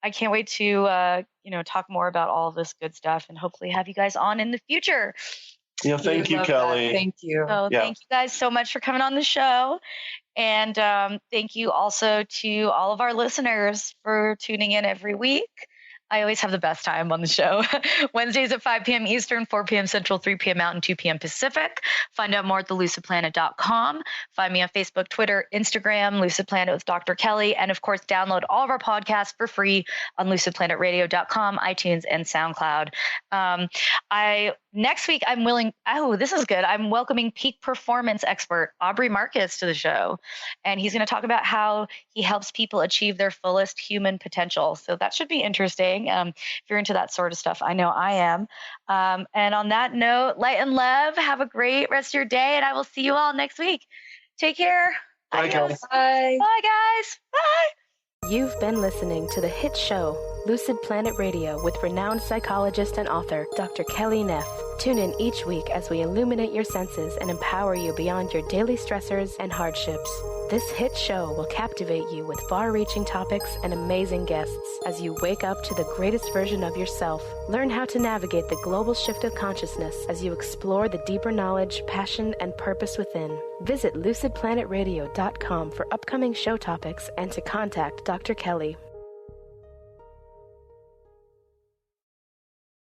I can't wait to, talk more about all this good stuff and hopefully have you guys on in the future. Yeah, thank you, Kelly. Thank you. So thank you guys so much for coming on the show. And thank you also to all of our listeners for tuning in every week. I always have the best time on the show. Wednesdays at 5 p.m. Eastern, 4 p.m. Central, 3 p.m. Mountain, 2 p.m. Pacific. Find out more at thelucidplanet.com. Find me on Facebook, Twitter, Instagram, Lucid Planet with Dr. Kelly. And of course, download all of our podcasts for free on lucid-planet-radio.com, iTunes, and SoundCloud. Next week, this is good. I'm welcoming peak performance expert Aubrey Marcus to the show. And he's going to talk about how he helps people achieve their fullest human potential. So that should be interesting. If you're into that sort of stuff, I know I am. And on that note, light and love, have a great rest of your day, and I will see you all next week. Take care. Bye, guys. Bye. Bye, guys. Bye. You've been listening to the hit show, Lucid Planet Radio, with renowned psychologist and author, Dr. Kelly Neff. Tune in each week as we illuminate your senses and empower you beyond your daily stressors and hardships. This hit show will captivate you with far-reaching topics and amazing guests as you wake up to the greatest version of yourself. Learn how to navigate the global shift of consciousness as you explore the deeper knowledge, passion, and purpose within. Visit lucid-planet-radio.com for upcoming show topics and to contact Dr. Kelly.